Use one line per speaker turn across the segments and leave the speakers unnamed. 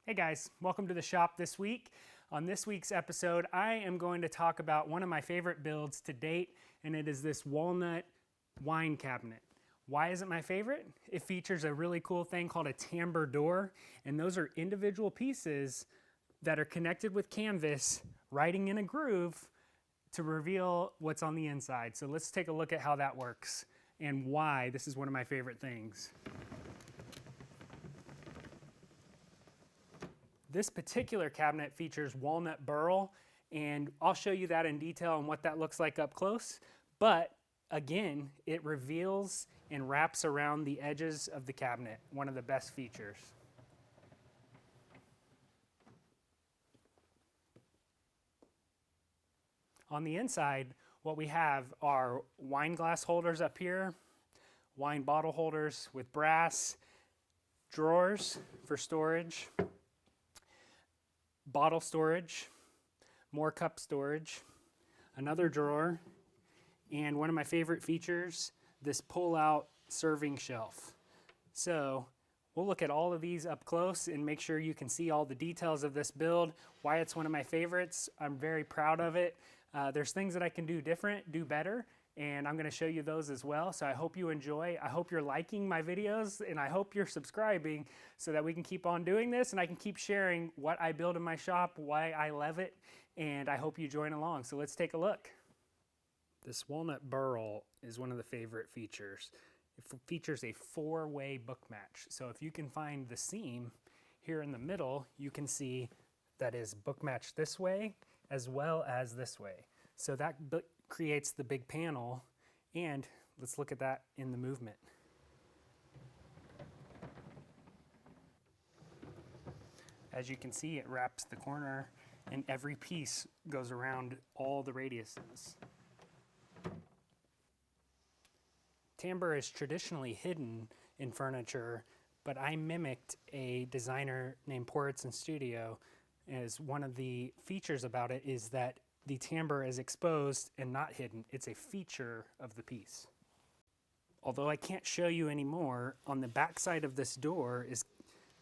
Hey guys, welcome to the shop this week. On this week's episode, I am going to talk about one of my favorite builds to date, and it is this walnut wine cabinet. Why is it my favorite? It features a really cool thing called a tambour door, and those are individual pieces that are connected with canvas, writing in a groove to reveal what's on the inside. So let's take a look at how that works and why this is one of my favorite things. This particular cabinet features walnut burl, and I'll show you that in detail and what that looks like up close. But again, it reveals and wraps around the edges of the cabinet, one of the best features. On the inside, what we have are wine glass holders up here, wine bottle holders with brass, drawers for storage, bottle storage, more cup storage, another drawer, and one of my favorite features, this pull-out serving shelf. So we'll look at all of these up close and make sure you can see all the details of this build, why it's one of my favorites. I'm very proud of it. There's things that I can do different, do better, and I'm going to show you those as well. So I hope you enjoy. I hope you're liking my videos, and I hope you're subscribing so that we can keep on doing this and I can keep sharing what I build in my shop, why I love it, and I hope you join along. So let's take a look. This walnut burl is one of the favorite features. It features a four-way book match. So if you can find the seam here in the middle, you can see that is book matched this way as well as this way. So that creates the big panel, and let's look at that in the movement. As you can see, it wraps the corner and every piece goes around all the radiuses. Tambour is traditionally hidden in furniture, but I mimicked a designer named Poritz in studio, as one of the features about it is that the tambour is exposed and not hidden. It's a feature of the piece. Although I can't show you anymore, on the back side of this door is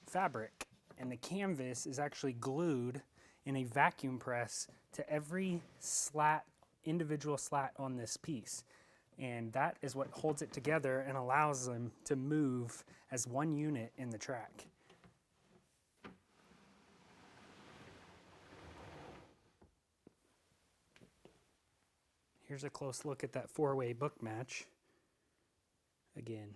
fabric, and the canvas is actually glued in a vacuum press to every slat, individual slat on this piece. And that is what holds it together and allows them to move as one unit in the track. Here's a close look at that four-way book match. Again,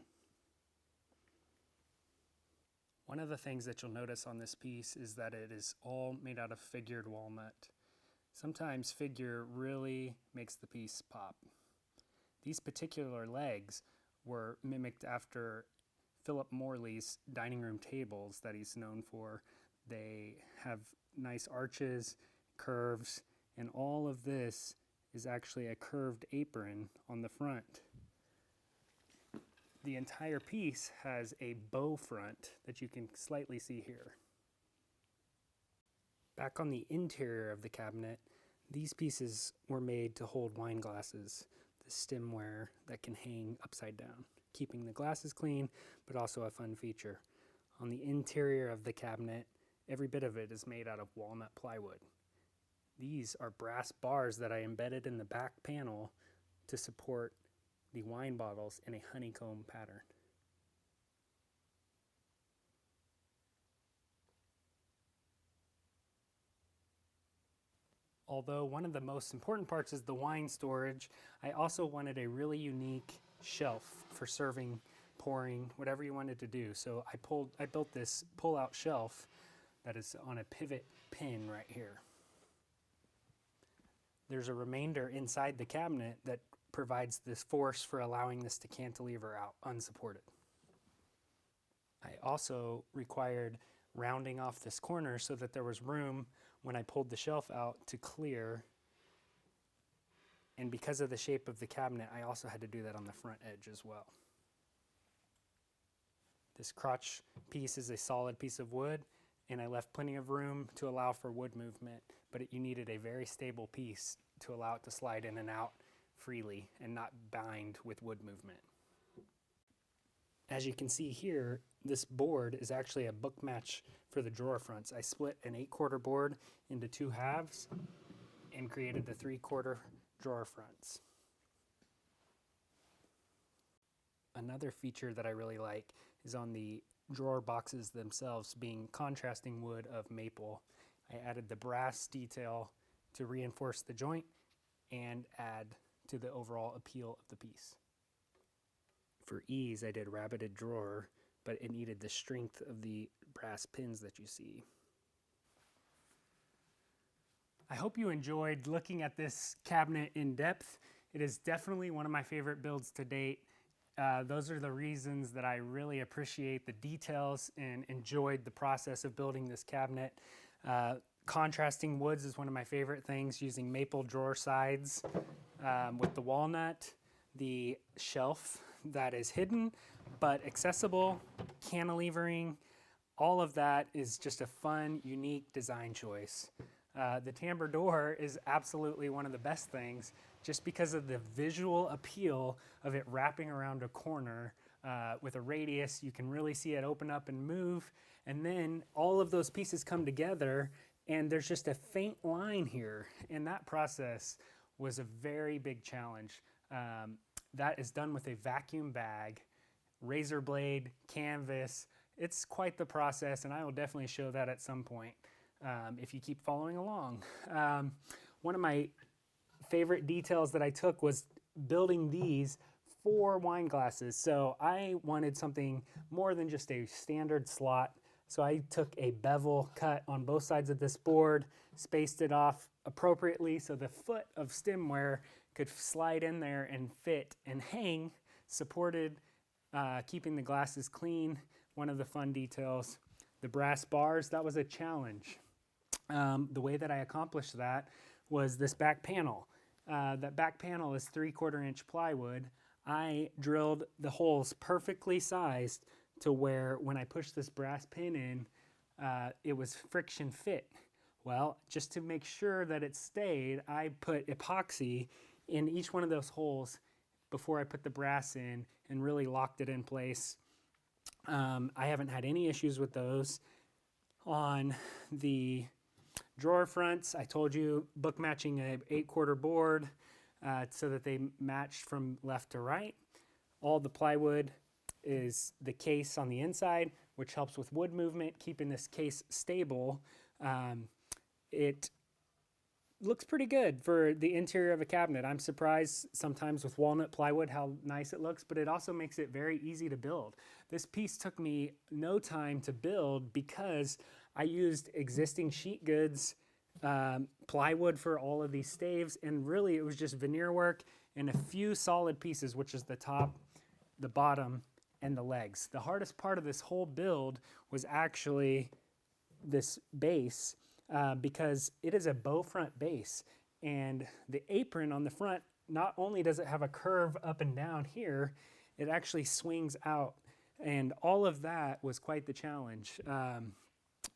one of the things that you'll notice on this piece is that it is all made out of figured walnut. Sometimes figure really makes the piece pop. These particular legs were mimicked after Philip Morley's dining room tables that he's known for. They have nice arches, curves, and all of this is actually a curved apron on the front. The entire piece has a bow front that you can slightly see here. Back on the interior of the cabinet, these pieces were made to hold wine glasses, the stemware that can hang upside down, keeping the glasses clean, but also a fun feature. On the interior of the cabinet, every bit of it is made out of walnut plywood. These are brass bars that I embedded in the back panel to support the wine bottles in a honeycomb pattern. Although one of the most important parts is the wine storage, I also wanted a really unique shelf for serving, pouring, whatever you wanted to do. So I built this pull-out shelf that is on a pivot pin right here. There's a remainder inside the cabinet that provides this force for allowing this to cantilever out unsupported. I also required rounding off this corner so that there was room when I pulled the shelf out to clear. And because of the shape of the cabinet, I also had to do that on the front edge as well. This crotch piece is a solid piece of wood, and I left plenty of room to allow for wood movement, but you needed a very stable piece to allow it to slide in and out freely and not bind with wood movement. As you can see here, this board is actually a book match for the drawer fronts. I split an 8/4 board into 2 halves and created the 3/4 drawer fronts. Another feature that I really like is on the drawer boxes themselves being contrasting wood of maple. I added the brass detail to reinforce the joint and add to the overall appeal of the piece. For ease, I did rabbited drawer, but it needed the strength of the brass pins that you see. I hope you enjoyed looking at this cabinet in depth. It is definitely one of my favorite builds to date. Those are the reasons that I really appreciate the details and enjoyed the process of building this cabinet. Contrasting woods is one of my favorite things, using maple drawer sides with the walnut, the shelf that is hidden but accessible, cantilevering, all of that is just a fun, unique design choice. The Tambour door is absolutely one of the best things just because of the visual appeal of it wrapping around a corner with a radius. You can really see it open up and move, and then all of those pieces come together and there's just a faint line here, and that process was a very big challenge. That is done with a vacuum bag, razor blade, canvas. It's quite the process, and I will definitely show that at some point if you keep following along. One of my favorite details that I took was building these 4 wine glasses. So I wanted something more than just a standard slot. So I took a bevel cut on both sides of this board, spaced it off appropriately so the foot of stemware could slide in there and fit and hang, supported, keeping the glasses clean. One of the fun details. The brass bars, that was a challenge. The way that I accomplished that was this back panel. That back panel is 3/4 inch plywood. I drilled the holes perfectly sized to where when I pushed this brass pin in, it was friction fit. Well, just to make sure that it stayed, I put epoxy in each one of those holes before I put the brass in and really locked it in place. I haven't had any issues with those. On the drawer fronts, I told you, book matching a 8/4 board so that they matched from left to right. All the plywood is the case on the inside, which helps with wood movement, keeping this case stable. It looks pretty good for the interior of a cabinet. I'm surprised sometimes with walnut plywood how nice it looks, but it also makes it very easy to build. This piece took me no time to build because I used existing sheet goods, plywood for all of these staves, and really it was just veneer work and a few solid pieces, which is the top, the bottom, and the legs. The hardest part of this whole build was actually this base because it is a bow front base, and the apron on the front, not only does it have a curve up and down here, it actually swings out, and all of that was quite the challenge.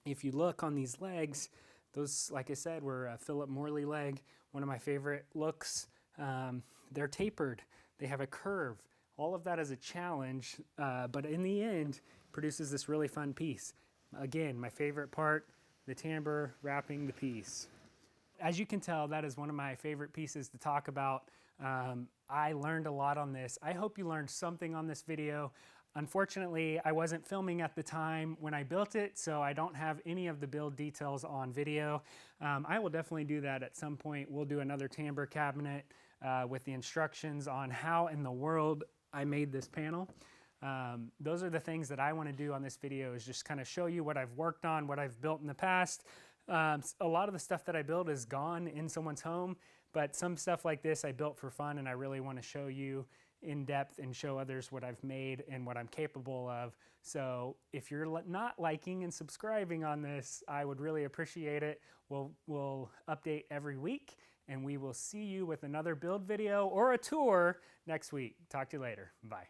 If you look on these legs, those, like I said, were a Philip Morley leg, one of my favorite looks. They're tapered, they have a curve. All of that is a challenge, but in the end, produces this really fun piece. Again, my favorite part, the tambour wrapping the piece. As you can tell, that is one of my favorite pieces to talk about. I learned a lot on this. I hope you learned something on this video. Unfortunately, I wasn't filming at the time when I built it, so I don't have any of the build details on video. I will definitely do that at some point. We'll do another tambour cabinet with the instructions on how in the world I made this panel. Those are the things that I want to do on this video, is just kind of show you what I've worked on, what I've built in the past. A lot of the stuff that I build is gone in someone's home, but some stuff like this I built for fun, and I really want to show you in depth and show others what I've made and what I'm capable of. So if you're not liking and subscribing on this, I would really appreciate it. We'll update every week, and we will see you with another build video or a tour next week. Talk to you later. Bye.